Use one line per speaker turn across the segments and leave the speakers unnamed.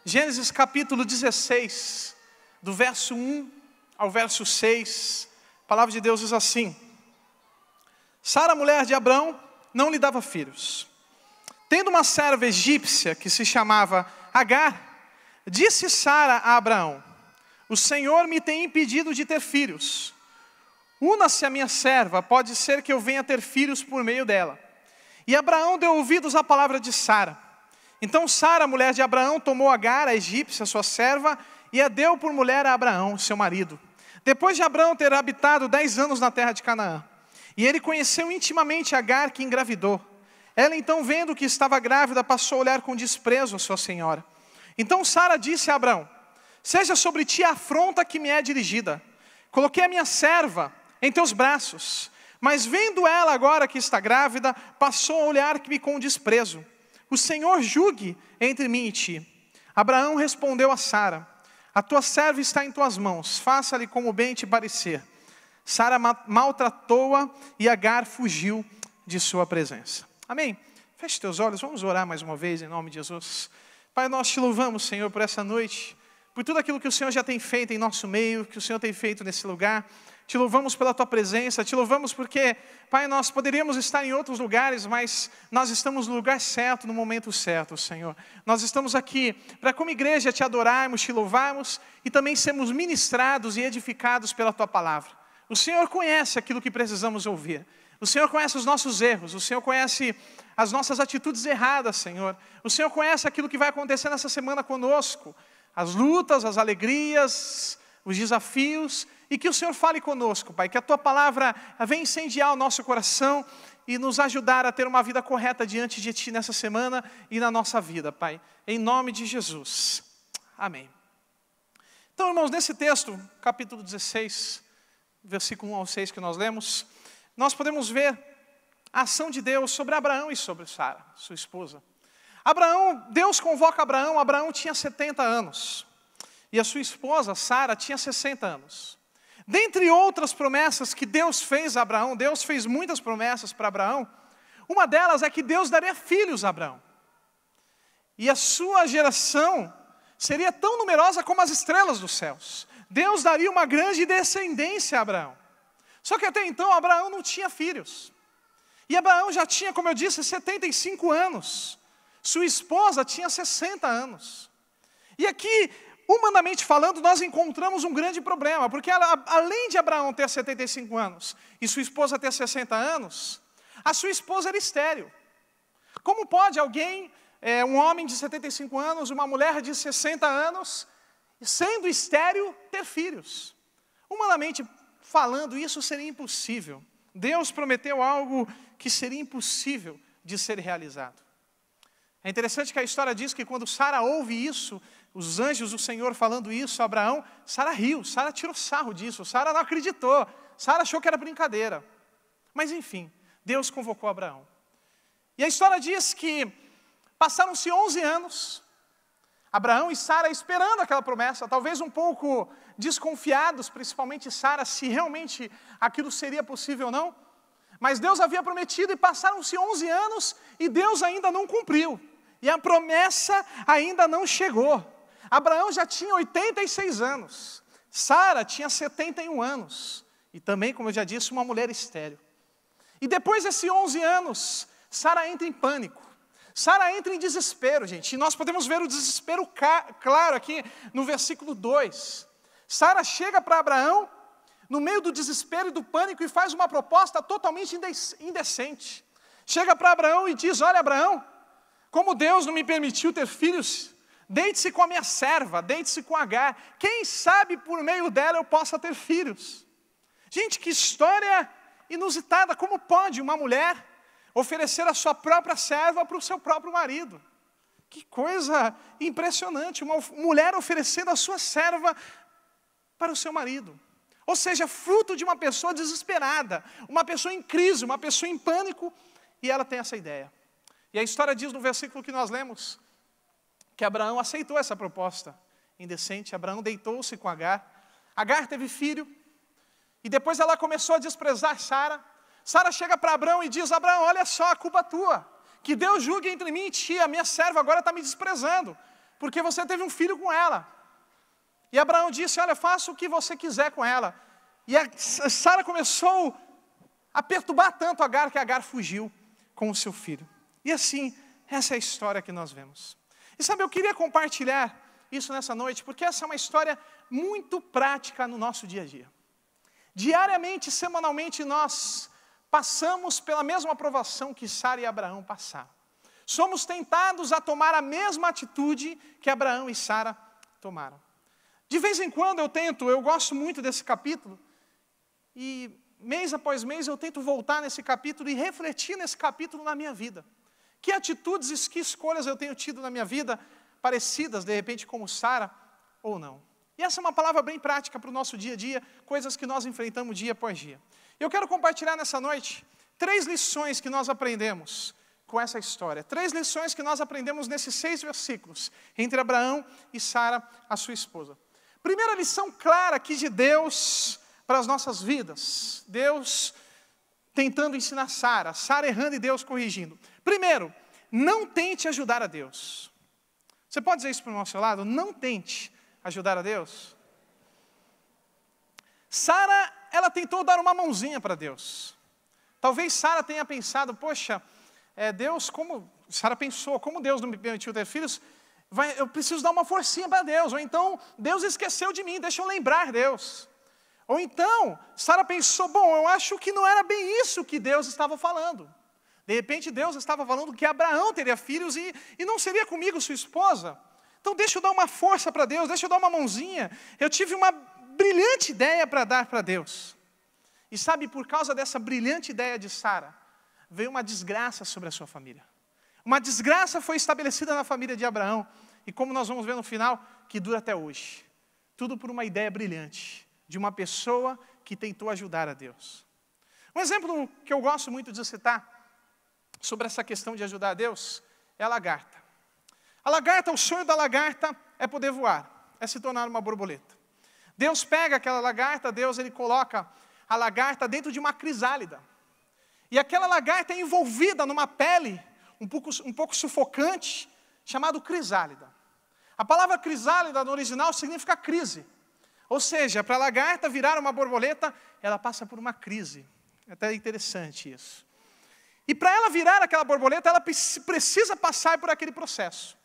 Gênesis capítulo 16, do verso 1 ao verso 6, a palavra de Deus diz assim: Sara, mulher de Abrão, não lhe dava filhos. Tendo uma serva egípcia que se chamava Agar, disse Sara a Abraão: o Senhor me tem impedido de ter filhos. Una-se a minha serva, pode ser que eu venha ter filhos por meio dela. E Abraão deu ouvidos à palavra de Sara. Então Sara, mulher de Abraão, tomou Agar, a egípcia, sua serva, e a deu por mulher a Abraão, seu marido. Depois de Abraão ter habitado 10 anos na terra de Canaã, e ele conheceu intimamente Agar, que engravidou. Ela então, vendo que estava grávida, passou a olhar com desprezo a sua senhora. Então Sara disse a Abraão: seja sobre ti a afronta que me é dirigida. Coloquei a minha serva em teus braços, mas vendo ela agora que está grávida, passou a olhar-me com desprezo. O Senhor julgue entre mim e ti. Abraão respondeu a Sara: a tua serva está em tuas mãos, faça-lhe como bem te parecer. Sara maltratou-a e Agar fugiu de sua presença. Amém? Feche teus olhos, vamos orar mais uma vez em nome de Jesus. Pai, nós te louvamos, Senhor, por essa noite, por tudo aquilo que o Senhor já tem feito em nosso meio, que o Senhor tem feito nesse lugar. Te louvamos pela tua presença, te louvamos porque, Pai, nós poderíamos estar em outros lugares, mas nós estamos no lugar certo, no momento certo, Senhor. Nós estamos aqui para, como igreja, te adorarmos, te louvarmos e também sermos ministrados e edificados pela tua palavra. O Senhor conhece aquilo que precisamos ouvir. O Senhor conhece os nossos erros, o Senhor conhece as nossas atitudes erradas, Senhor. O Senhor conhece aquilo que vai acontecer nessa semana conosco, as lutas, as alegrias, os desafios, e que o Senhor fale conosco, Pai, que a tua palavra venha incendiar o nosso coração e nos ajudar a ter uma vida correta diante de ti nessa semana e na nossa vida, Pai, em nome de Jesus. Amém. Então, irmãos, nesse texto, capítulo 16, versículo 1 ao 6 que nós lemos, nós podemos ver a ação de Deus sobre Abraão e sobre Sara, sua esposa. Deus convoca Abraão, Abraão tinha 70 anos, e a sua esposa, Sara, tinha 60 anos. Dentre outras promessas que Deus fez a Abraão, Deus fez muitas promessas para Abraão, uma delas é que Deus daria filhos a Abraão. E a sua geração seria tão numerosa como as estrelas dos céus. Deus daria uma grande descendência a Abraão. Só que até então Abraão não tinha filhos. E Abraão já tinha, como eu disse, 75 anos. Sua esposa tinha 60 anos. E aqui, humanamente falando, nós encontramos um grande problema, porque além de Abraão ter 75 anos e sua esposa ter 60 anos, a sua esposa era estéril. Como pode alguém, um homem de 75 anos, uma mulher de 60 anos, sendo estéril, ter filhos? Humanamente falando, isso seria impossível. Deus prometeu algo que seria impossível de ser realizado. É interessante que a história diz que quando Sara ouve isso, os anjos do Senhor falando isso a Abraão, Sara riu, Sara tirou sarro disso, Sara não acreditou, Sara achou que era brincadeira. Mas enfim, Deus convocou Abraão. E a história diz que passaram-se 11 anos, Abraão e Sara esperando aquela promessa, talvez um pouco desconfiados, principalmente Sara, se realmente aquilo seria possível ou não. Mas Deus havia prometido e passaram-se 11 anos e Deus ainda não cumpriu. E a promessa ainda não chegou. Abraão já tinha 86 anos, Sara tinha 71 anos, e também, como eu já disse, uma mulher estéril. E depois desses 11 anos, Sara entra em pânico, Sara entra em desespero, gente, e nós podemos ver o desespero claro aqui no versículo 2. Sara chega para Abraão, no meio do desespero e do pânico, e faz uma proposta totalmente indecente. Chega para Abraão e diz: olha, Abraão, como Deus não me permitiu ter filhos, deite-se com a minha serva, deite-se com Agar. Quem sabe por meio dela eu possa ter filhos. Gente, que história inusitada. Como pode uma mulher oferecer a sua própria serva para o seu próprio marido? Que coisa impressionante, uma mulher oferecendo a sua serva para o seu marido. Ou seja, fruto de uma pessoa desesperada, uma pessoa em crise, uma pessoa em pânico, e ela tem essa ideia. E a história diz no versículo que nós lemos, que Abraão aceitou essa proposta indecente. Abraão deitou-se com Agar. Agar teve filho. E depois ela começou a desprezar Sara. Sara chega para Abraão e diz: Abraão, olha só, a culpa tua. Que Deus julgue entre mim e ti. A minha serva agora está me desprezando. porque você teve um filho com ela. E Abraão disse, olha, faça o que você quiser com ela. E a Sara começou a perturbar tanto Agar, que Agar fugiu com o seu filho. E assim, essa é a história que nós vemos. E sabe, eu queria compartilhar isso nessa noite, porque essa é uma história muito prática no nosso dia a dia. Diariamente, semanalmente, nós passamos pela mesma provação que Sara e Abraão passaram. Somos tentados a tomar a mesma atitude que Abraão e Sara tomaram. De vez em quando eu gosto muito desse capítulo, e mês após mês eu tento voltar nesse capítulo e refletir nesse capítulo na minha vida. Que atitudes e que escolhas eu tenho tido na minha vida, parecidas, de repente, como Sara, ou não. E essa é uma palavra bem prática para o nosso dia a dia, coisas que nós enfrentamos dia após dia. Eu quero compartilhar nessa noite 3 lições que nós aprendemos com essa história. 3 lições que nós aprendemos nesses 6 versículos, entre Abraão e Sara, a sua esposa. Primeira lição clara aqui de Deus para as nossas vidas. Deus tentando ensinar Sara, Sara errando e Deus corrigindo. Primeiro, não tente ajudar a Deus. Você pode dizer isso para o nosso lado? Não tente ajudar a Deus. Sara, ela tentou dar uma mãozinha para Deus. Talvez Sara tenha pensado, poxa, Deus, Sara pensou, como Deus não me permitiu ter filhos, eu preciso dar uma forcinha para Deus. Ou então, Deus esqueceu de mim, deixa eu lembrar Deus. Ou então, Sara pensou, bom, eu acho que não era bem isso que Deus estava falando. De repente, Deus estava falando que Abraão teria filhos e não seria comigo sua esposa. Então, deixa eu dar uma força para Deus, deixa eu dar uma mãozinha. Eu tive uma brilhante ideia para dar para Deus. E sabe, por causa dessa brilhante ideia de Sara, veio uma desgraça sobre a sua família. Uma desgraça foi estabelecida na família de Abraão. E como nós vamos ver no final, que dura até hoje. Tudo por uma ideia brilhante de uma pessoa que tentou ajudar a Deus. Um exemplo que eu gosto muito de citar sobre essa questão de ajudar a Deus é a lagarta. A lagarta, o sonho da lagarta é poder voar, é se tornar uma borboleta. Deus pega aquela lagarta, ele coloca a lagarta dentro de uma crisálida. E aquela lagarta é envolvida numa pele um pouco sufocante, chamado crisálida. A palavra crisálida no original significa crise. Ou seja, para a lagarta virar uma borboleta, ela passa por uma crise. É até interessante isso. E para ela virar aquela borboleta, ela precisa passar por aquele processo.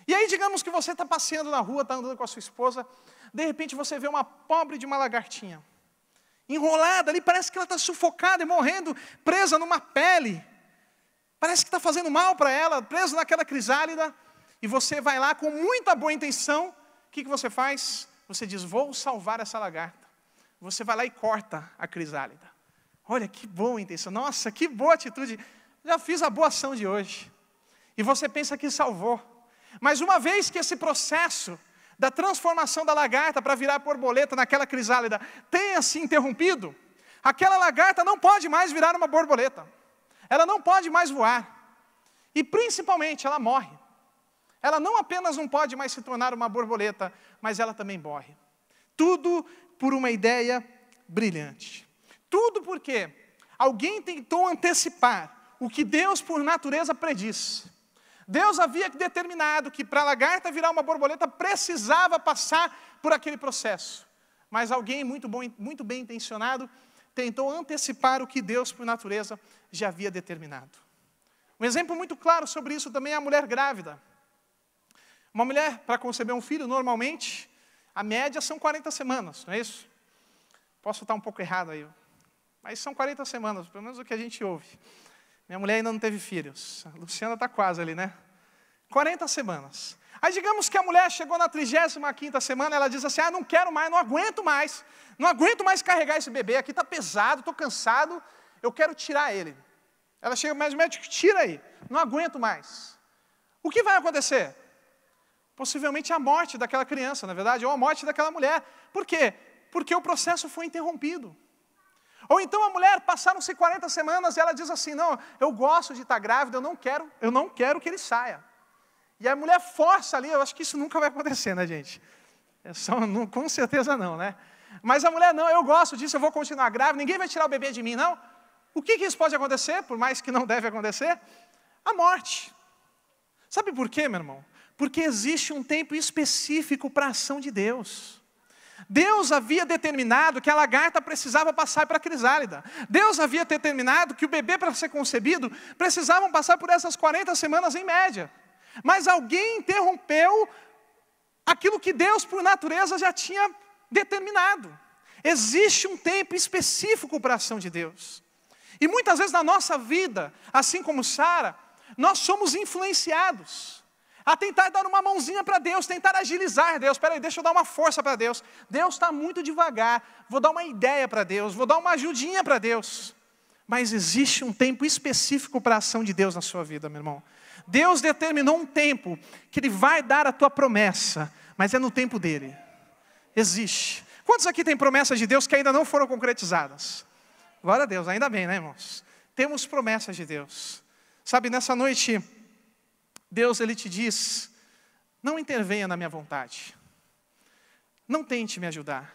E aí, digamos que você está passeando na rua, está andando com a sua esposa, de repente você vê uma pobre de uma lagartinha, enrolada ali, parece que ela está sufocada e morrendo, presa numa pele. Parece que está fazendo mal para ela, presa naquela crisálida, e você vai lá com muita boa intenção, o que você faz? Você diz, vou salvar essa lagarta. Você vai lá e corta a crisálida. Olha, que boa intenção. Nossa, que boa atitude. Já fiz a boa ação de hoje. E você pensa que salvou. Mas uma vez que esse processo da transformação da lagarta para virar borboleta naquela crisálida tenha se interrompido, aquela lagarta não pode mais virar uma borboleta. Ela não pode mais voar. E principalmente, ela morre. Ela não apenas não pode mais se tornar uma borboleta, mas ela também morre. Tudo por uma ideia brilhante. Tudo porque alguém tentou antecipar o que Deus, por natureza, predisse. Deus havia determinado que para a lagarta virar uma borboleta precisava passar por aquele processo. Mas alguém muito bem intencionado tentou antecipar o que Deus, por natureza, já havia determinado. Um exemplo muito claro sobre isso também é a mulher grávida. Uma mulher, para conceber um filho, normalmente, a média são 40 semanas, não é isso? Posso estar um pouco errado aí, mas são 40 semanas, pelo menos o que a gente ouve. Minha mulher ainda não teve filhos, a Luciana está quase ali, né? 40 semanas. Aí digamos que a mulher chegou na 35ª semana, ela diz assim, não quero mais, não aguento mais carregar esse bebê, aqui está pesado, estou cansado, eu quero tirar ele. Ela chega mais médico, tira aí, não aguento mais. O que vai acontecer? Possivelmente a morte daquela criança, na verdade, ou a morte daquela mulher. Por quê? Porque o processo foi interrompido. Ou então a mulher, passaram-se 40 semanas e ela diz assim, não, eu gosto de estar grávida, eu não quero que ele saia. E a mulher força ali, eu acho que isso nunca vai acontecer, né, gente? Com certeza não, né? Mas a mulher, não, eu gosto disso, eu vou continuar grávida, ninguém vai tirar o bebê de mim, não. O que isso pode acontecer, por mais que não deve acontecer? A morte. Sabe por quê, meu irmão? Porque existe um tempo específico para a ação de Deus. Deus havia determinado que a lagarta precisava passar para a crisálida. Deus havia determinado que o bebê, para ser concebido, precisavam passar por essas 40 semanas em média. Mas alguém interrompeu aquilo que Deus, por natureza, já tinha determinado. Existe um tempo específico para a ação de Deus. E muitas vezes na nossa vida, assim como Sara, nós somos influenciados a tentar dar uma mãozinha para Deus, tentar agilizar Deus. Espera aí, deixa eu dar uma força para Deus. Deus está muito devagar, vou dar uma ideia para Deus, vou dar uma ajudinha para Deus. Mas existe um tempo específico para a ação de Deus na sua vida, meu irmão. Deus determinou um tempo que Ele vai dar a tua promessa, mas é no tempo dEle. Existe. Quantos aqui têm promessas de Deus que ainda não foram concretizadas? Glória a Deus, ainda bem, né, irmãos? Temos promessas de Deus. Sabe, nessa noite, Deus, Ele te diz, não intervenha na minha vontade. Não tente me ajudar.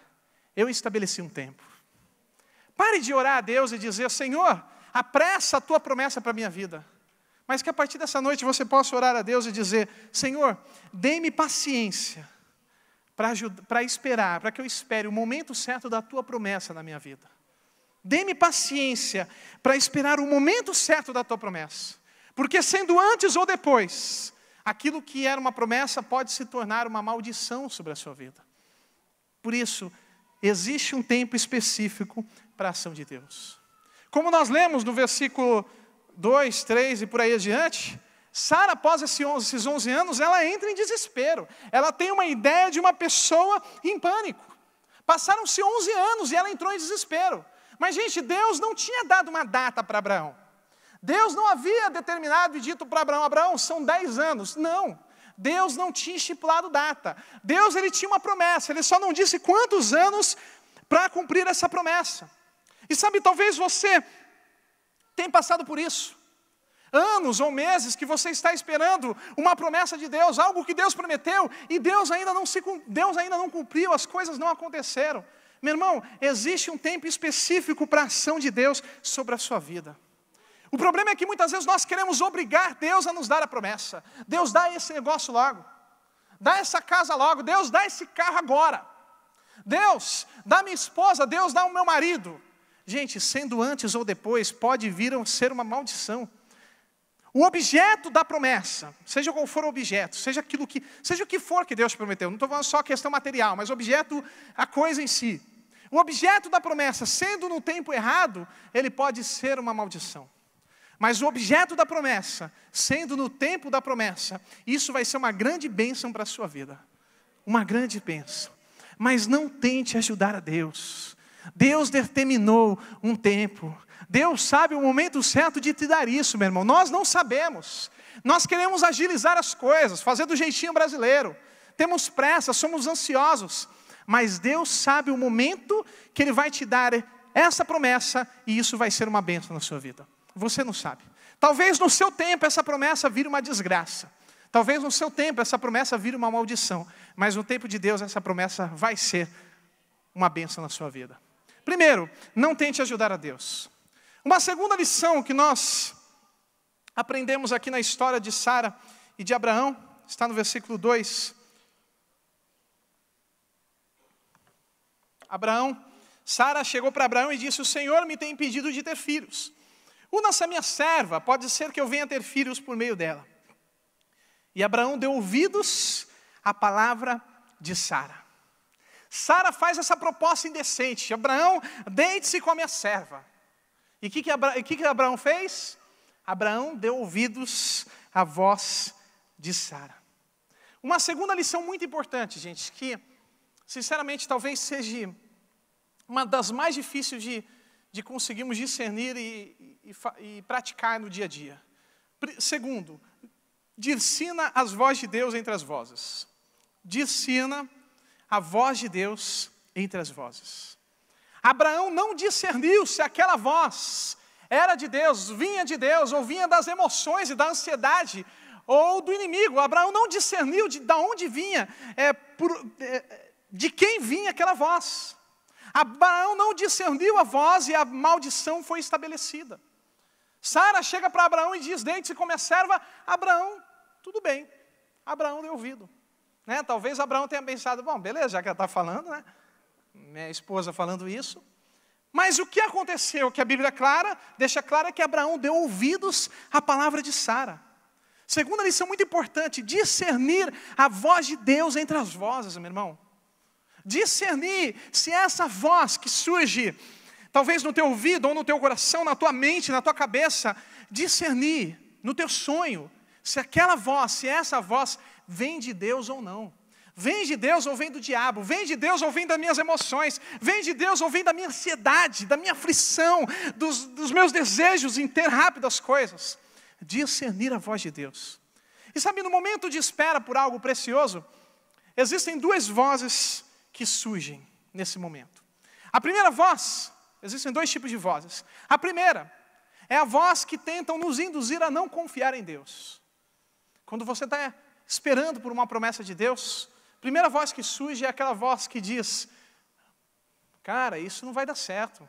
Eu estabeleci um tempo. Pare de orar a Deus e dizer, Senhor, apressa a tua promessa para a minha vida. Mas que a partir dessa noite você possa orar a Deus e dizer, Senhor, dê-me paciência para esperar, para que eu espere o momento certo da tua promessa na minha vida. Dê-me paciência para esperar o momento certo da tua promessa. Porque sendo antes ou depois, aquilo que era uma promessa pode se tornar uma maldição sobre a sua vida. Por isso, existe um tempo específico para a ação de Deus. Como nós lemos no versículo 2, 3 e por aí adiante, Sara, após esses 11 anos, ela entra em desespero. Ela tem uma ideia de uma pessoa em pânico. Passaram-se 11 anos e ela entrou em desespero. Mas, gente, Deus não tinha dado uma data para Abraão. Deus não havia determinado e dito para Abraão, Abraão, são 10 anos. Não, Deus não tinha estipulado data. Deus, Ele tinha uma promessa, Ele só não disse quantos anos para cumprir essa promessa. E sabe, talvez você tenha passado por isso. Anos ou meses que você está esperando uma promessa de Deus, algo que Deus prometeu, e Deus ainda não cumpriu, as coisas não aconteceram. Meu irmão, existe um tempo específico para a ação de Deus sobre a sua vida. O problema é que muitas vezes nós queremos obrigar Deus a nos dar a promessa. Deus, dá esse negócio logo. Dá essa casa logo. Deus, dá esse carro agora. Deus, dá minha esposa. Deus, dá o meu marido. Gente, sendo antes ou depois, pode vir a ser uma maldição. O objeto da promessa, seja qual for o objeto, seja o que for que Deus te prometeu, não estou falando só questão material, mas o objeto, a coisa em si. O objeto da promessa, sendo no tempo errado, ele pode ser uma maldição. Mas o objeto da promessa, sendo no tempo da promessa, isso vai ser uma grande bênção para a sua vida. Uma grande bênção. Mas não tente ajudar a Deus. Deus determinou um tempo. Deus sabe o momento certo de te dar isso, meu irmão. Nós não sabemos. Nós queremos agilizar as coisas, fazer do jeitinho brasileiro. Temos pressa, somos ansiosos. Mas Deus sabe o momento que Ele vai te dar essa promessa e isso vai ser uma bênção na sua vida. Você não sabe. Talvez no seu tempo essa promessa vire uma desgraça. Talvez no seu tempo essa promessa vire uma maldição. Mas no tempo de Deus essa promessa vai ser uma bênção na sua vida. Primeiro, não tente ajudar a Deus. Uma segunda lição que nós aprendemos aqui na história de Sara e de Abraão, está no versículo 2. Sara chegou para Abraão e disse, o Senhor me tem impedido de ter filhos. Una-se a minha serva, pode ser que eu venha ter filhos por meio dela. E Abraão deu ouvidos à palavra de Sara. Sara faz essa proposta indecente. Abraão, deite-se com a minha serva. E o que Abraão fez? Abraão deu ouvidos à voz de Sara. Uma segunda lição muito importante, gente, que sinceramente talvez seja uma das mais difíceis de conseguirmos discernir e praticar no dia a dia. Segundo, discina as vozes de Deus entre as vozes. Discina a voz de Deus entre as vozes. Abraão não discerniu se aquela voz era de Deus, vinha de Deus, ou vinha das emoções e da ansiedade, ou do inimigo. Abraão não discerniu de onde vinha, de quem vinha aquela voz. Abraão não discerniu a voz e a maldição foi estabelecida. Sara chega para Abraão e diz, deite-se como minha serva. Abraão, tudo bem. Abraão deu ouvido. Né? Talvez Abraão tenha pensado, bom, beleza, já que ela está falando, né? Minha esposa falando isso. Mas o que aconteceu, que a Bíblia deixa clara, é que Abraão deu ouvidos à palavra de Sara. Segunda lição muito importante, discernir a voz de Deus entre as vozes, meu irmão. Discernir se essa voz que surge, talvez no teu ouvido, ou no teu coração, na tua mente, na tua cabeça, discernir no teu sonho, se aquela voz, se essa voz vem de Deus ou não. Vem de Deus ou vem do diabo? Vem de Deus ou vem das minhas emoções? Vem de Deus ou vem da minha ansiedade, da minha aflição, dos meus desejos em ter rápido as coisas? Discernir a voz de Deus. E sabe, no momento de espera por algo precioso, existem duas vozes que surgem nesse momento. A primeira voz, existem dois tipos de vozes. A primeira é a voz que tentam nos induzir a não confiar em Deus. Quando você está esperando por uma promessa de Deus, a primeira voz que surge é aquela voz que diz, cara, isso não vai dar certo.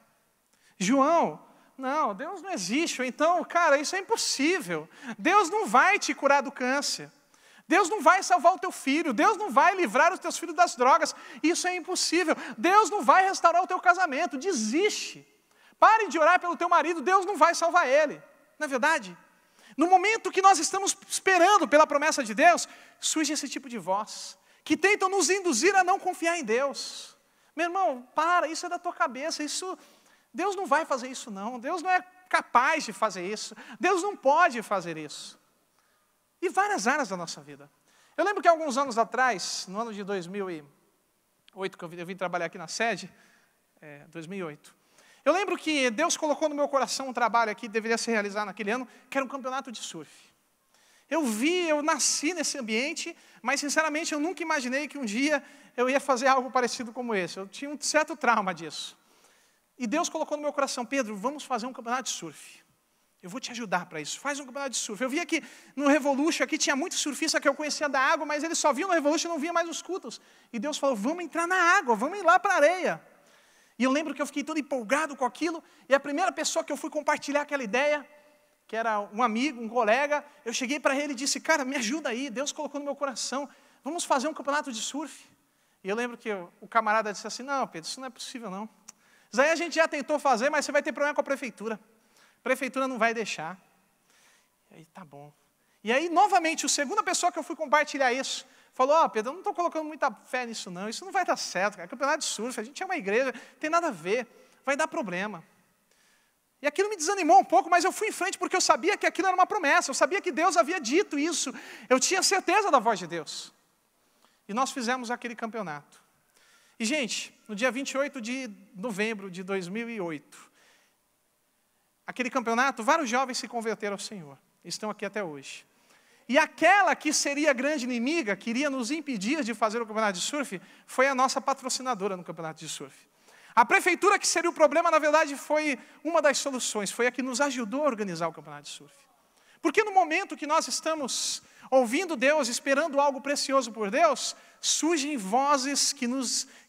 João, não, Deus não existe. Ou então, cara, isso é impossível. Deus não vai te curar do câncer. Deus não vai salvar o teu filho. Deus não vai livrar os teus filhos das drogas. Isso é impossível. Deus não vai restaurar o teu casamento. Desiste. Pare de orar pelo teu marido. Deus não vai salvar ele. Não é verdade? No momento que nós estamos esperando pela promessa de Deus, surge esse tipo de voz, que tentam nos induzir a não confiar em Deus. Meu irmão, para, isso é da tua cabeça, Deus não vai fazer isso não, Deus não é capaz de fazer isso, Deus não pode fazer isso. E várias áreas da nossa vida. Eu lembro que alguns anos atrás, no ano de 2008, que eu vim trabalhar aqui na sede, 2008, eu lembro que Deus colocou no meu coração um trabalho aqui, que deveria ser realizado naquele ano, que era um campeonato de surf. Eu nasci nesse ambiente, mas sinceramente eu nunca imaginei que um dia eu ia fazer algo parecido como esse. Eu tinha um certo trauma disso. E Deus colocou no meu coração, Pedro, vamos fazer um campeonato de surf. Eu vou te ajudar para isso, faz um campeonato de surf. Eu via que no Revolution aqui tinha muito surfista que eu conhecia da água, mas eles só viam no Revolution e não via mais os cultos. E Deus falou, vamos entrar na água, vamos ir lá para a areia. E eu lembro que eu fiquei todo empolgado com aquilo, e a primeira pessoa que eu fui compartilhar aquela ideia, que era um amigo, um colega, eu cheguei para ele e disse, cara, me ajuda aí, Deus colocou no meu coração, vamos fazer um campeonato de surf. E eu lembro que o camarada disse assim, não, Pedro, isso não é possível não. Isso aí a gente já tentou fazer, mas você vai ter problema com a prefeitura. A prefeitura não vai deixar. E aí, tá bom. E aí, novamente, a segunda pessoa que eu fui compartilhar isso, falou, Pedro, eu não estou colocando muita fé nisso não, isso não vai dar certo, cara. Campeonato de surf, a gente é uma igreja, não tem nada a ver, vai dar problema. E aquilo me desanimou um pouco, mas eu fui em frente porque eu sabia que aquilo era uma promessa, eu sabia que Deus havia dito isso, eu tinha certeza da voz de Deus. E nós fizemos aquele campeonato. E, gente, no dia 28 de novembro de 2008, aquele campeonato, vários jovens se converteram ao Senhor, estão aqui até hoje. E aquela que seria a grande inimiga, que iria nos impedir de fazer o campeonato de surf, foi a nossa patrocinadora no campeonato de surf. A prefeitura, que seria o problema, na verdade, foi uma das soluções, foi a que nos ajudou a organizar o campeonato de surf. Porque no momento que nós estamos ouvindo Deus, esperando algo precioso por Deus, surgem vozes que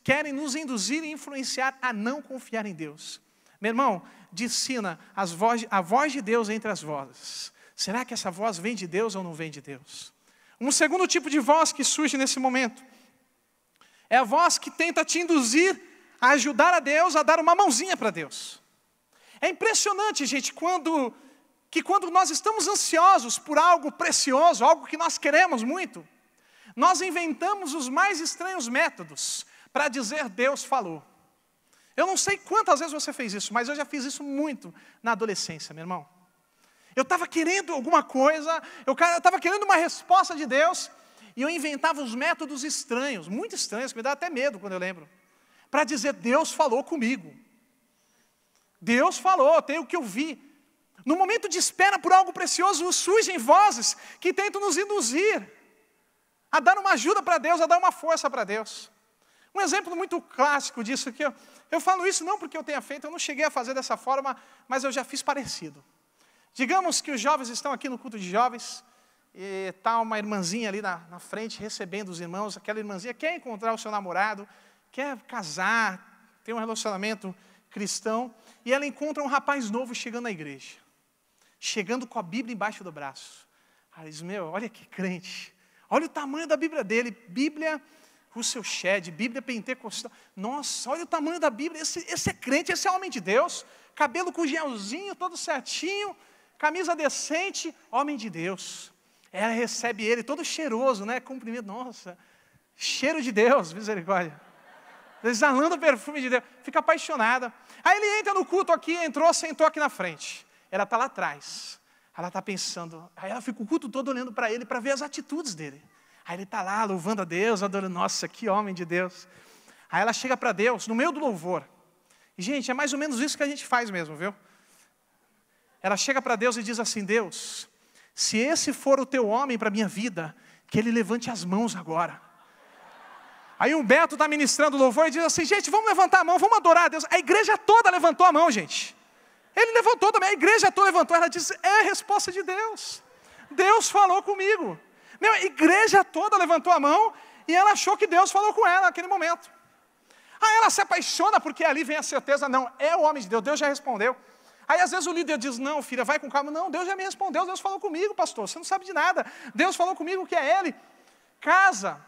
querem nos induzir e influenciar a não confiar em Deus. Meu irmão, discina a voz de Deus entre as vozes. Será que essa voz vem de Deus ou não vem de Deus? Um segundo tipo de voz que surge nesse momento é a voz que tenta te induzir a ajudar a Deus a dar uma mãozinha para Deus. É impressionante, gente, quando nós estamos ansiosos por algo precioso, algo que nós queremos muito, nós inventamos os mais estranhos métodos para dizer Deus falou. Eu não sei quantas vezes você fez isso, mas eu já fiz isso muito na adolescência, meu irmão. Eu estava querendo alguma coisa, eu estava querendo uma resposta de Deus, e eu inventava os métodos estranhos, muito estranhos, que me dá até medo quando eu lembro, para dizer, Deus falou comigo. Deus falou, tem o que eu vi. No momento de espera por algo precioso, surgem vozes que tentam nos induzir a dar uma ajuda para Deus, a dar uma força para Deus. Um exemplo muito clássico disso aqui, eu falo isso não porque eu tenha feito, eu não cheguei a fazer dessa forma, mas eu já fiz parecido. Digamos que os jovens estão aqui no culto de jovens, e está uma irmãzinha ali na frente, recebendo os irmãos, aquela irmãzinha quer encontrar o seu namorado, quer casar, ter um relacionamento cristão, e ela encontra um rapaz novo chegando na igreja, chegando com a Bíblia embaixo do braço. Ela diz, olha que crente, Olha o tamanho da Bíblia dele, Bíblia Russell Shedd, Bíblia Pentecostal. Nossa, olha o tamanho da Bíblia, esse é crente, esse é homem de Deus. Cabelo com gelzinho, todo certinho, camisa decente, homem de Deus. Ela recebe ele todo cheiroso, né? Cumprimento, nossa, cheiro de Deus, misericórdia. Exalando o perfume de Deus, fica apaixonada. Aí ele entra no culto aqui, entrou, sentou aqui na frente. Ela está lá atrás. Ela está pensando, aí ela fica o culto todo olhando para ele, para ver as atitudes dele. Aí ele está lá, louvando a Deus, adorando, nossa, que homem de Deus. Aí ela chega para Deus, no meio do louvor. E, gente, é mais ou menos isso que a gente faz mesmo, viu? Ela chega para Deus e diz assim, Deus, se esse for o teu homem para a minha vida, que ele levante as mãos agora. Aí o Beto está ministrando louvor e diz assim, gente, vamos levantar a mão, vamos adorar a Deus. A igreja toda levantou a mão, gente. Ele levantou também, a igreja toda levantou. Ela disse, é a resposta de Deus. Deus falou comigo. Meu, a igreja toda levantou a mão e ela achou que Deus falou com ela naquele momento. Aí ela se apaixona porque ali vem a certeza, não, é o homem de Deus, Deus já respondeu. Aí às vezes o líder diz, não filha, vai com calma. Não, Deus já me respondeu, Deus falou comigo, pastor, você não sabe de nada. Deus falou comigo que é ele. Casa,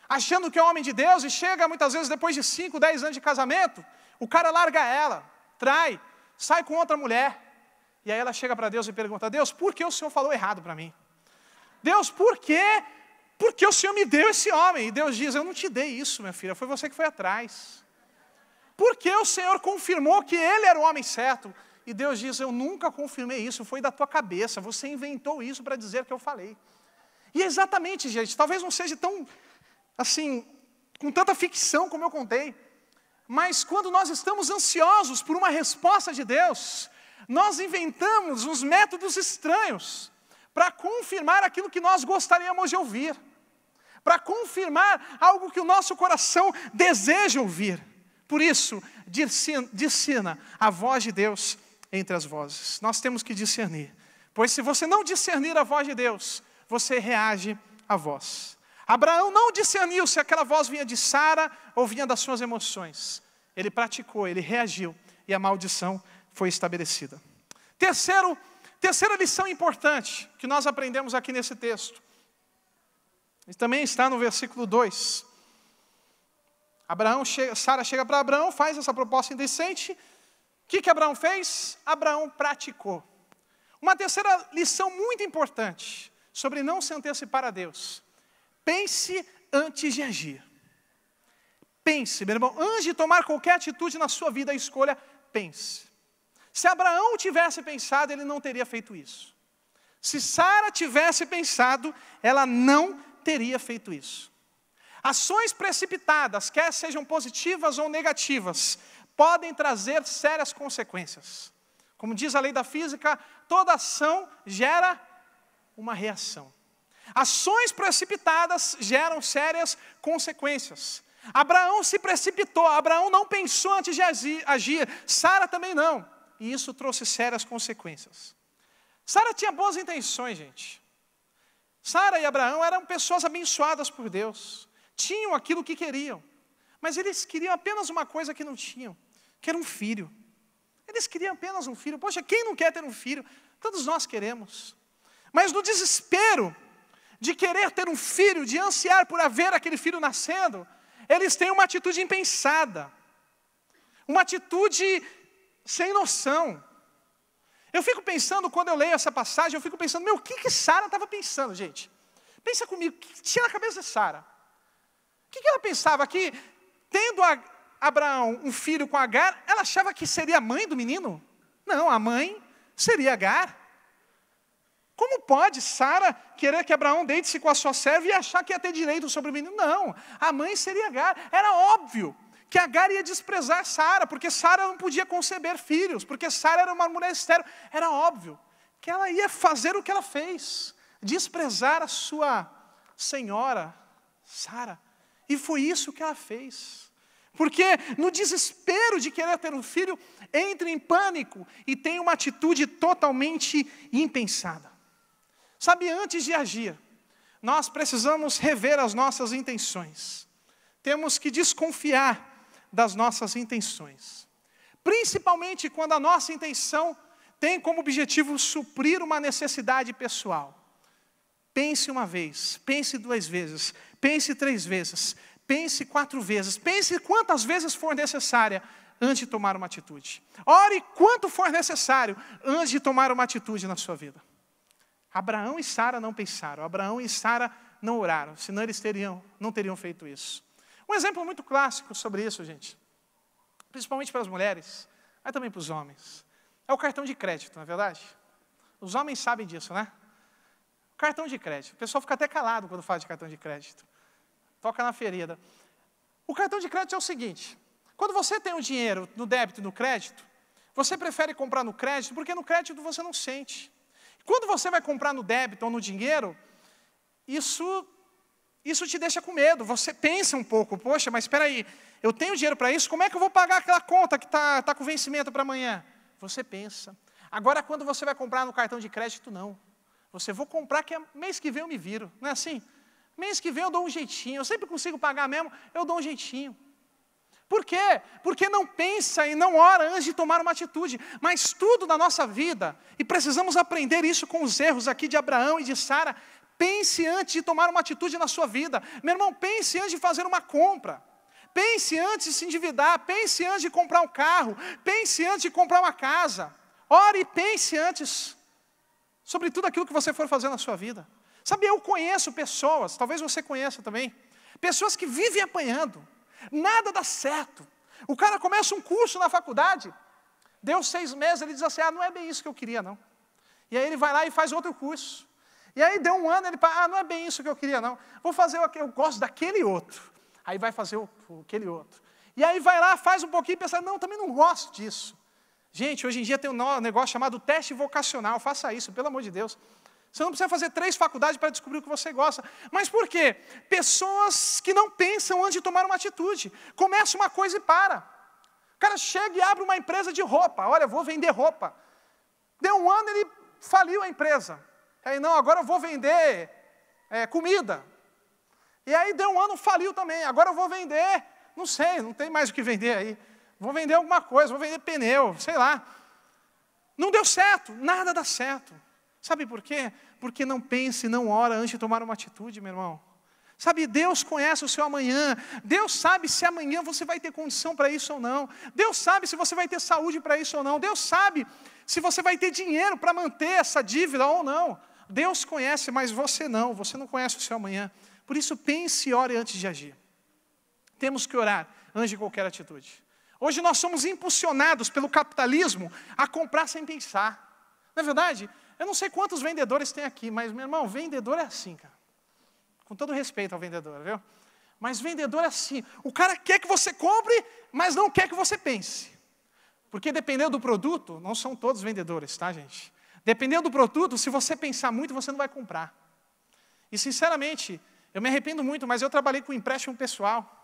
achando que é homem de Deus e chega muitas vezes depois de 5, 10 anos de casamento, o cara larga ela, trai, sai com outra mulher. E aí ela chega para Deus e pergunta, Deus, por que o Senhor falou errado para mim? Deus, por quê? Porque o Senhor me deu esse homem. E Deus diz, eu não te dei isso, minha filha, foi você que foi atrás. Porque o Senhor confirmou que ele era o homem certo. E Deus diz, eu nunca confirmei isso, foi da tua cabeça, você inventou isso para dizer que eu falei. E exatamente, gente, talvez não seja tão, assim, com tanta ficção como eu contei, mas quando nós estamos ansiosos por uma resposta de Deus, nós inventamos uns métodos estranhos para confirmar aquilo que nós gostaríamos de ouvir, para confirmar algo que o nosso coração deseja ouvir. Por isso, discerna a voz de Deus entre as vozes. Nós temos que discernir, pois se você não discernir a voz de Deus, você reage à voz. Abraão não discerniu se aquela voz vinha de Sara ou vinha das suas emoções. Ele praticou, ele reagiu e a maldição foi estabelecida. Terceira lição importante que nós aprendemos aqui nesse texto. E também está no versículo 2. Sara chega para Abraão, faz essa proposta indecente. O que Abraão fez? Abraão praticou. Uma terceira lição muito importante sobre não se antecipar a Deus. Pense antes de agir. Pense, meu irmão, antes de tomar qualquer atitude na sua vida, escolha, pense. Se Abraão tivesse pensado, ele não teria feito isso. Se Sara tivesse pensado, ela não teria feito isso. Ações precipitadas, quer sejam positivas ou negativas, podem trazer sérias consequências. Como diz a lei da física, toda ação gera uma reação. Ações precipitadas geram sérias consequências. Abraão se precipitou, Abraão não pensou antes de agir, Sara também não. E isso trouxe sérias consequências. Sara tinha boas intenções, gente. Sara e Abraão eram pessoas abençoadas por Deus. Tinham aquilo que queriam. Mas eles queriam apenas uma coisa que não tinham, que era um filho. Eles queriam apenas um filho. Poxa, quem não quer ter um filho? Todos nós queremos. Mas no desespero de querer ter um filho, de ansiar por haver aquele filho nascendo, eles têm uma atitude impensada. Uma atitude sem noção. Eu fico pensando, quando eu leio essa passagem, eu fico pensando, o que Sara estava pensando, gente? Pensa comigo, o que tinha na cabeça de Sara? O que ela pensava? Que, tendo Abraão um filho com Agar, ela achava que seria a mãe do menino? Não, a mãe seria Agar. Como pode Sara querer que Abraão deite-se com a sua serva e achar que ia ter direito sobre o menino? Não, a mãe seria Agar. Era óbvio que Agar ia desprezar Sara, porque Sara não podia conceber filhos, porque Sara era uma mulher estéril. Era óbvio que ela ia fazer o que ela fez, desprezar a sua senhora, Sara. E foi isso que ela fez. Porque no desespero de querer ter um filho, entra em pânico e tem uma atitude totalmente impensada. Sabe, antes de agir, nós precisamos rever as nossas intenções. Temos que desconfiar das nossas intenções. Principalmente quando a nossa intenção tem como objetivo suprir uma necessidade pessoal. pense uma vez, pense 2 vezes, pense 3 vezes, pense 4 vezes, pense quantas vezes for necessária antes de tomar uma atitude. Ore quanto for necessário antes de tomar uma atitude na sua vida. Abraão e Sara não pensaram, Abraão e Sara não oraram, senão eles não teriam feito isso. Um exemplo muito clássico sobre isso, gente, principalmente para as mulheres, mas também para os homens, é o cartão de crédito, não é verdade? Os homens sabem disso, né? Cartão de crédito. O pessoal fica até calado quando fala de cartão de crédito. Toca na ferida. O cartão de crédito é o seguinte, quando você tem o dinheiro no débito e no crédito, você prefere comprar no crédito, porque no crédito você não sente. Quando você vai comprar no débito ou no dinheiro, isso te deixa com medo. Você pensa um pouco, poxa, mas espera aí, eu tenho dinheiro para isso, como é que eu vou pagar aquela conta que está com vencimento para amanhã? Você pensa. Agora, quando você vai comprar no cartão de crédito, não. Você, vou comprar que mês que vem eu me viro, não é assim? Mês que vem eu dou um jeitinho, eu sempre consigo pagar mesmo, eu dou um jeitinho. Por quê? Porque não pensa e não ora antes de tomar uma atitude. Mas tudo na nossa vida, e precisamos aprender isso com os erros aqui de Abraão e de Sara, pense antes de tomar uma atitude na sua vida. Meu irmão, pense antes de fazer uma compra. Pense antes de se endividar, pense antes de comprar um carro, pense antes de comprar uma casa. Ore e pense antes sobre tudo aquilo que você for fazer na sua vida. Sabe, eu conheço pessoas, talvez você conheça também, pessoas que vivem apanhando, nada dá certo. O cara começa um curso na faculdade, deu 6 meses, ele diz assim, não é bem isso que eu queria não. E aí ele vai lá e faz outro curso. E aí deu 1 ano, ele fala, não é bem isso que eu queria não. Vou fazer o que eu gosto daquele outro. Aí vai fazer aquele outro. E aí vai lá, faz um pouquinho e pensa, não, também não gosto disso. Gente, hoje em dia tem um negócio chamado teste vocacional, faça isso, pelo amor de Deus. Você não precisa fazer 3 faculdades para descobrir o que você gosta. Mas por quê? Pessoas que não pensam antes de tomar uma atitude. Começa uma coisa e para. O cara chega e abre uma empresa de roupa. Olha, vou vender roupa. Deu 1 ano, ele faliu a empresa. Aí, não, agora eu vou vender comida. E aí deu 1 ano, faliu também. Agora eu vou vender, não sei, não tem mais o que vender aí. Vou vender alguma coisa, vou vender pneu, sei lá. Não deu certo, nada dá certo. Sabe por quê? Porque não pense, não ora antes de tomar uma atitude, meu irmão. Sabe, Deus conhece o seu amanhã. Deus sabe se amanhã você vai ter condição para isso ou não. Deus sabe se você vai ter saúde para isso ou não. Deus sabe se você vai ter dinheiro para manter essa dívida ou não. Deus conhece, mas você não conhece o seu amanhã. Por isso, pense e ore antes de agir. Temos que orar antes de qualquer atitude. Hoje nós somos impulsionados pelo capitalismo a comprar sem pensar. Não é verdade? Eu não sei quantos vendedores tem aqui, mas, meu irmão, vendedor é assim, cara. Com todo respeito ao vendedor, viu? Mas vendedor é assim. O cara quer que você compre, mas não quer que você pense. Porque dependendo do produto, não são todos vendedores, tá, gente? Dependendo do produto, se você pensar muito, você não vai comprar. E, sinceramente, eu me arrependo muito, mas eu trabalhei com empréstimo pessoal.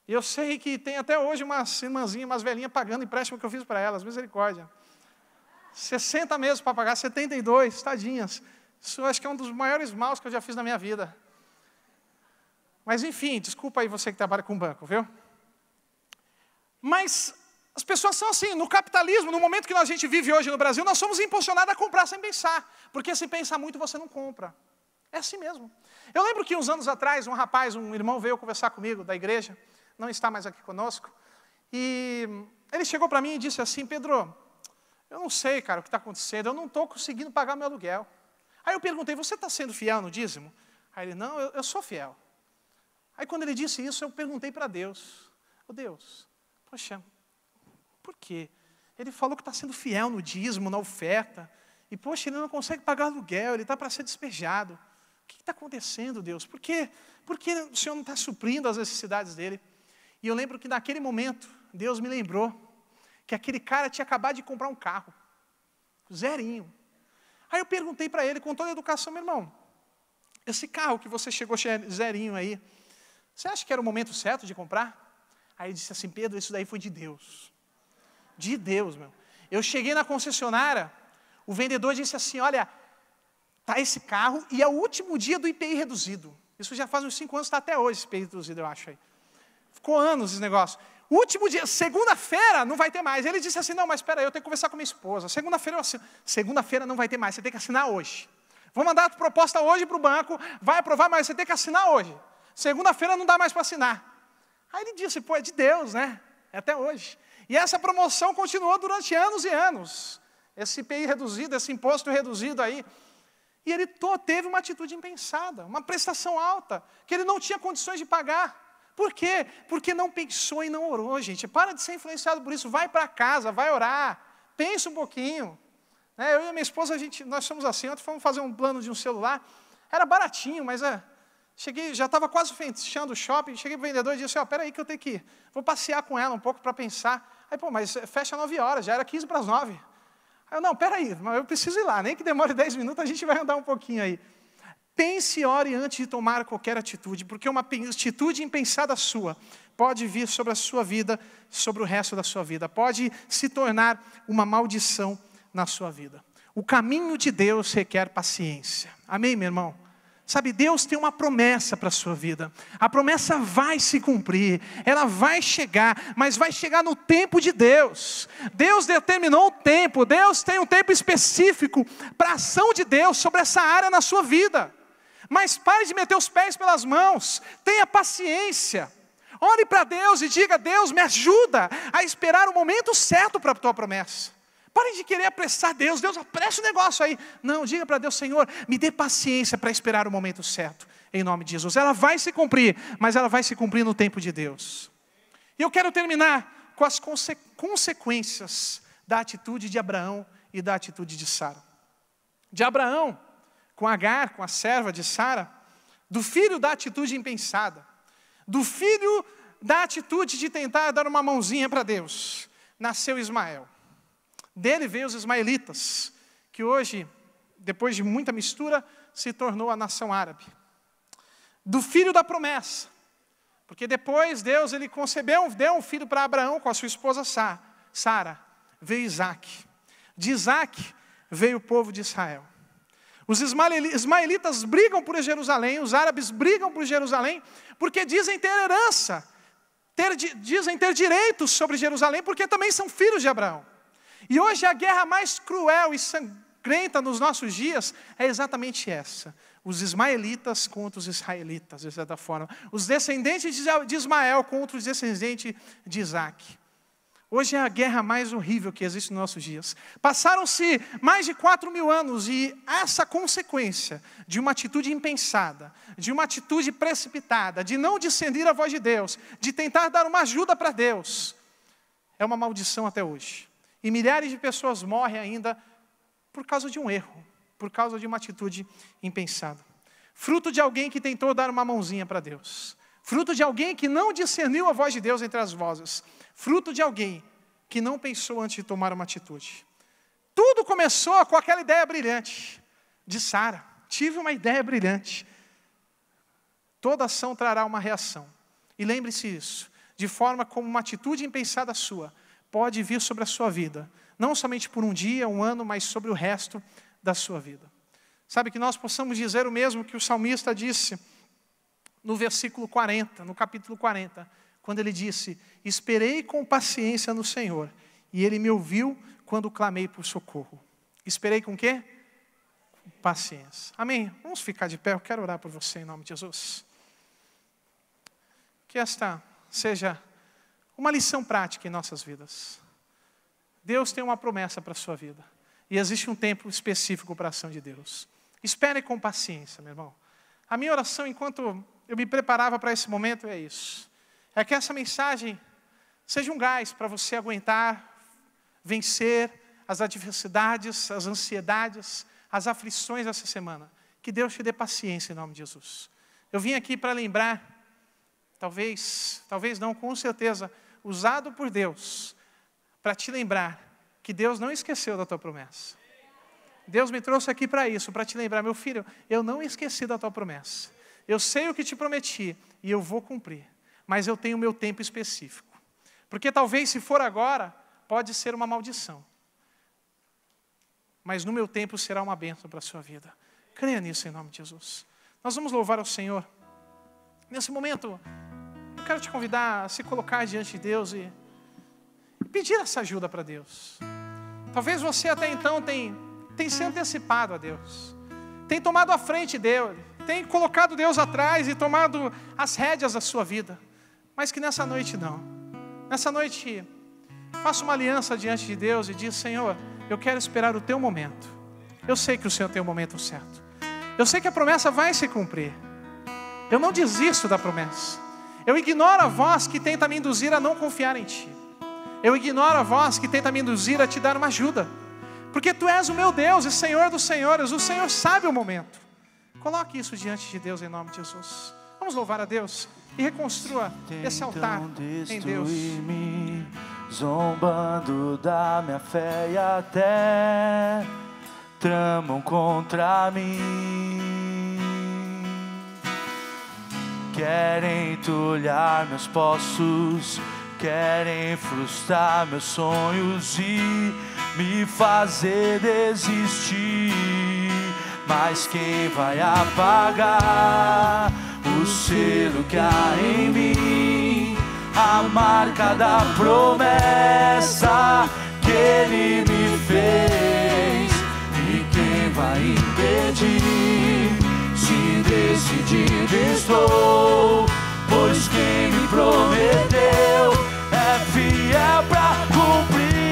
E eu sei que tem até hoje umas irmãzinhas, umas velhinhas pagando empréstimo que eu fiz para elas, misericórdia. 60 meses para pagar, 72, tadinhas. Isso eu acho que é um dos maiores maus que eu já fiz na minha vida. Mas enfim, desculpa aí você que trabalha com banco, viu? Mas as pessoas são assim, no capitalismo, no momento que a gente vive hoje no Brasil, nós somos impulsionados a comprar sem pensar. Porque se pensar muito, você não compra. É assim mesmo. Eu lembro que uns anos atrás, um irmão veio conversar comigo da igreja, não está mais aqui conosco, e ele chegou para mim e disse assim, Pedro, eu não sei, cara, o que está acontecendo, eu não estou conseguindo pagar meu aluguel. Aí eu perguntei, você está sendo fiel no dízimo? Aí ele, não, eu sou fiel. Aí quando ele disse isso, eu perguntei para Deus, Deus, poxa, por quê? Ele falou que está sendo fiel no dízimo, na oferta, e poxa, ele não consegue pagar aluguel, ele está para ser despejado. O que está acontecendo, Deus? Por que o Senhor não está suprindo as necessidades dele? E eu lembro que naquele momento, Deus me lembrou que aquele cara tinha acabado de comprar um carro, zerinho. Aí eu perguntei para ele, com toda a educação, meu irmão, esse carro que você chegou zerinho aí, você acha que era o momento certo de comprar? Aí ele disse assim, Pedro, isso daí foi de Deus. De Deus, meu. Eu cheguei na concessionária, o vendedor disse assim, olha, tá esse carro e é o último dia do IPI reduzido. Isso já faz uns 5 anos, está até hoje esse IPI reduzido, eu acho aí. Ficou anos esse negócio. O último dia, segunda-feira, não vai ter mais. Ele disse assim, não, mas espera aí, eu tenho que conversar com minha esposa. Segunda-feira não vai ter mais, você tem que assinar hoje. Vou mandar a proposta hoje para o banco, vai aprovar, mas você tem que assinar hoje. Segunda-feira não dá mais para assinar. Aí ele disse, pô, é de Deus, né? É até hoje. E essa promoção continuou durante anos e anos. Esse IPI reduzido, esse imposto reduzido aí. E ele teve uma atitude impensada, uma prestação alta, que ele não tinha condições de pagar. Por quê? Porque não pensou e não orou, gente. Para de ser influenciado por isso. Vai para casa, vai orar. Pensa um pouquinho. Eu e a minha esposa, nós somos assim. Ontem fomos fazer um plano de um celular. Era baratinho, mas cheguei, já estava quase fechando o shopping. Cheguei para o vendedor e disse, espera aí que eu tenho que ir. Vou passear com ela um pouco para pensar. Aí, mas fecha 9 horas, já era 15 para as 9. Aí eu, não, espera aí, eu preciso ir lá. Nem que demore 10 minutos, a gente vai andar um pouquinho aí. Pense e ore antes de tomar qualquer atitude, porque uma atitude impensada sua pode vir sobre a sua vida, sobre o resto da sua vida. Pode se tornar uma maldição na sua vida. O caminho de Deus requer paciência. Amém, meu irmão? Sabe, Deus tem uma promessa para a sua vida. A promessa vai se cumprir, ela vai chegar, mas vai chegar no tempo de Deus. Deus determinou o tempo, Deus tem um tempo específico para a ação de Deus sobre essa área na sua vida. Mas pare de meter os pés pelas mãos, tenha paciência. Ore para Deus e diga, Deus, me ajuda a esperar o momento certo para a tua promessa. Pare de querer apressar Deus, Deus apressa o negócio aí. Não, diga para Deus, Senhor, me dê paciência para esperar o momento certo, em nome de Jesus. Ela vai se cumprir, mas ela vai se cumprir no tempo de Deus. E eu quero terminar com as consequências da atitude de Abraão e da atitude de Sara. De Abraão, com Agar, com a serva de Sara, do filho da atitude impensada, do filho da atitude de tentar dar uma mãozinha para Deus, nasceu Ismael. Dele veio os ismaelitas, que hoje, depois de muita mistura, se tornou a nação árabe. Do filho da promessa, porque depois Deus ele deu um filho para Abraão com a sua esposa Sara, veio Isaac. De Isaac veio o povo de Israel. Os ismaelitas brigam por Jerusalém, os árabes brigam por Jerusalém, porque dizem ter herança, dizem ter direitos sobre Jerusalém, porque também são filhos de Abraão. E hoje a guerra mais cruel e sangrenta nos nossos dias é exatamente essa. Os ismaelitas contra os israelitas, de certa forma. Os descendentes de Ismael contra os descendentes de Isaac. Hoje é a guerra mais horrível que existe nos nossos dias. Passaram-se mais de 4.000 anos e essa consequência de uma atitude impensada, de uma atitude precipitada, de não discernir a voz de Deus, de tentar dar uma ajuda para Deus, é uma maldição até hoje. E milhares de pessoas morrem ainda por causa de um erro, por causa de uma atitude impensada. Fruto de alguém que tentou dar uma mãozinha para Deus. Fruto de alguém que não discerniu a voz de Deus entre as vozes. Fruto de alguém que não pensou antes de tomar uma atitude. Tudo começou com aquela ideia brilhante de Sara. Tive uma ideia brilhante. Toda ação trará uma reação. E lembre-se disso, de forma como uma atitude impensada sua pode vir sobre a sua vida, não somente por um dia, um ano, mas sobre o resto da sua vida. Sabe, que nós possamos dizer o mesmo que o salmista disse no versículo 40, no capítulo 40, quando ele disse, esperei com paciência no Senhor, e Ele me ouviu quando clamei por socorro. Esperei com o quê? Com paciência. Amém? Vamos ficar de pé, eu quero orar por você em nome de Jesus. Que esta seja uma lição prática em nossas vidas. Deus tem uma promessa para a sua vida. E existe um tempo específico para a ação de Deus. Espere com paciência, meu irmão. A minha oração, enquanto eu me preparava para esse momento, é isso. É que essa mensagem seja um gás para você aguentar, vencer as adversidades, as ansiedades, as aflições dessa semana. Que Deus te dê paciência em nome de Jesus. Eu vim aqui para lembrar, talvez não, com certeza, usado por Deus, para te lembrar que Deus não esqueceu da tua promessa. Deus me trouxe aqui para isso, para te lembrar, meu filho, eu não esqueci da tua promessa. Eu sei o que te prometi e eu vou cumprir, mas eu tenho o meu tempo específico. Porque talvez se for agora, pode ser uma maldição. Mas no meu tempo será uma bênção para a sua vida. Creia nisso em nome de Jesus. Nós vamos louvar ao Senhor. Nesse momento, eu quero te convidar a se colocar diante de Deus e pedir essa ajuda para Deus. Talvez você até então tenha se antecipado a Deus. tem tomado a frente dele, tem colocado Deus atrás e tomado as rédeas da sua vida. Mas que nessa noite não. Nessa noite, faça uma aliança diante de Deus e diz: Senhor, eu quero esperar o teu momento. Eu sei que o Senhor tem o momento certo. Eu sei que a promessa vai se cumprir. Eu não desisto da promessa. Eu ignoro a voz que tenta me induzir a não confiar em Ti. Eu ignoro a voz que tenta me induzir a Te dar uma ajuda. Porque Tu és o meu Deus e Senhor dos senhores. O Senhor sabe o momento. Coloque isso diante de Deus em nome de Jesus. Vamos louvar a Deus e reconstrua esse altar em Deus.
Zombando da minha fé e até tramam contra mim. Querem entulhar meus poços, querem frustrar meus sonhos e me fazer desistir. Mas quem vai apagar o selo que há em mim, a marca da promessa que Ele me fez? E quem vai impedir? Se decidido estou, pois quem me prometeu é fiel pra cumprir.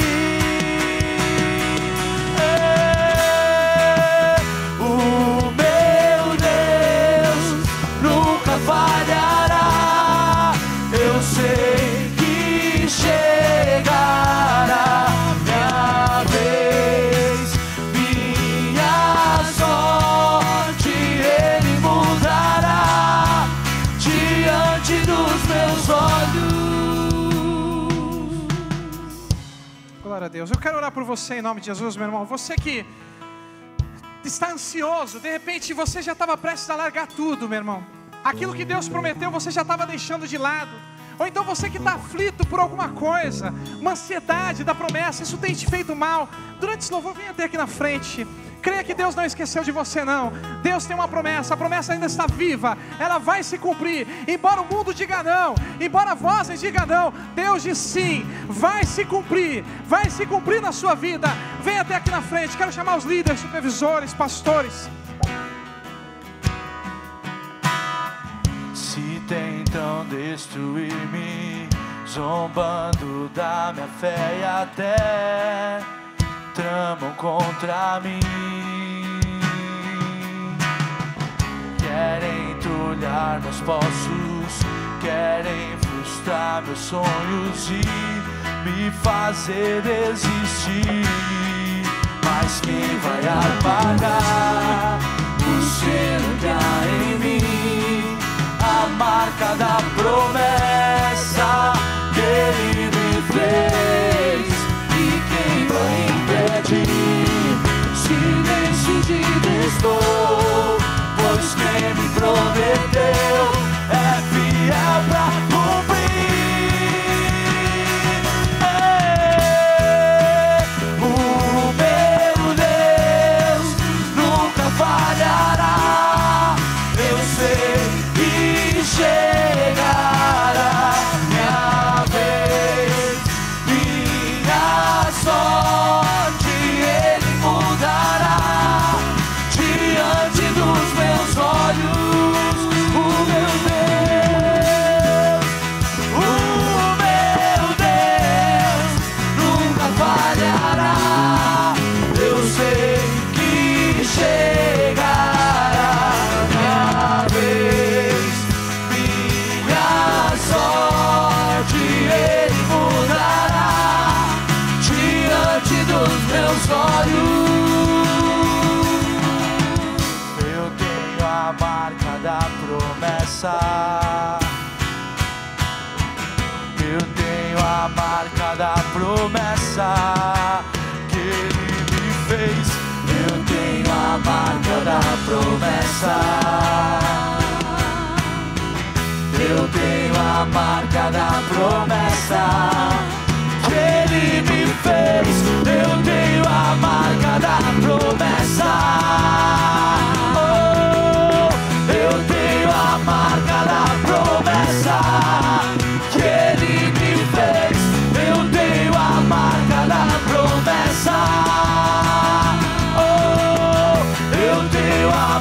O meu Deus nunca falhará. Eu sei que chegará minha vez, minha sorte Ele mudará diante dos meus olhos.
Glória a Deus. Eu quero orar por você em nome de Jesus, meu irmão. Você que está ansioso, de repente você já estava prestes a largar tudo, meu irmão. Aquilo que Deus prometeu você já estava deixando de lado. Ou então você que está aflito por alguma coisa, uma ansiedade da promessa, isso tem te feito mal. Durante esse louvor, venha até aqui na frente. Creia que Deus não esqueceu de você não. Deus tem uma promessa, a promessa ainda está viva. Ela vai se cumprir, embora o mundo diga não, embora vozes digam não, Deus diz sim, vai se cumprir na sua vida. Venha até aqui na frente, quero chamar os líderes, supervisores, pastores.
Se tentam destruir-me, zombando da minha fé e até tramam contra mim. Querem entulhar meus poços, querem frustrar meus sonhos e me fazer desistir. Mas quem vai apagar o selo que há em mim, a marca da promessa que Ele me fez? E quem vai impedir? Se decidido estou, pois quem me prometeu é fiel pra cumprir. O meu Deus nunca falhará. Eu sei que chegará minha vez, minha sorte Ele mudará diante dos meus olhos. O meu Deus nunca falhará. Eu sei que chegará minha vez, minha sorte Ele mudará diante dos meus olhos. Eu tenho a marca da promessa. Eu tenho a marca da promessa que Ele me fez. Eu tenho a marca da promessa. Eu tenho a marca da promessa que Ele me fez. Eu tenho a marca da promessa. Oh, eu tenho a marca da promessa que Ele me fez. Eu tenho a marca da promessa. Oh, eu tenho a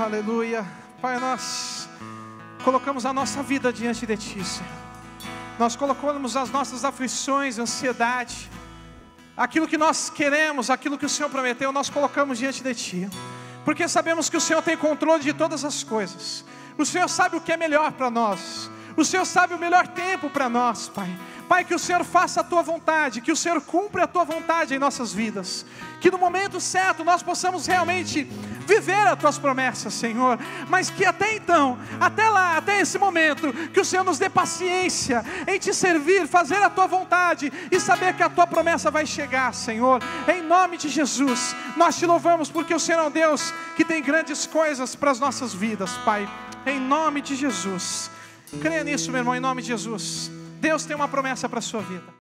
Aleluia. Pai, nós colocamos a nossa vida diante de Ti, Senhor. Nós colocamos as nossas aflições, ansiedade, aquilo que nós queremos, aquilo que o Senhor prometeu, nós colocamos diante de Ti, porque sabemos que o Senhor tem controle de todas as coisas. O Senhor sabe o que é melhor para nós. O Senhor sabe o melhor tempo para nós, Pai. Pai, que o Senhor faça a Tua vontade, que o Senhor cumpra a Tua vontade em nossas vidas, que no momento certo nós possamos realmente viver as Tuas promessas, Senhor, mas que até então, até lá, até esse momento, que o Senhor nos dê paciência em Te servir, fazer a Tua vontade e saber que a Tua promessa vai chegar, Senhor. Em nome de Jesus, nós Te louvamos porque o Senhor é um Deus que tem grandes coisas para as nossas vidas, Pai. Em nome de Jesus. Creia nisso, meu irmão, em nome de Jesus. Deus tem uma promessa para a sua vida.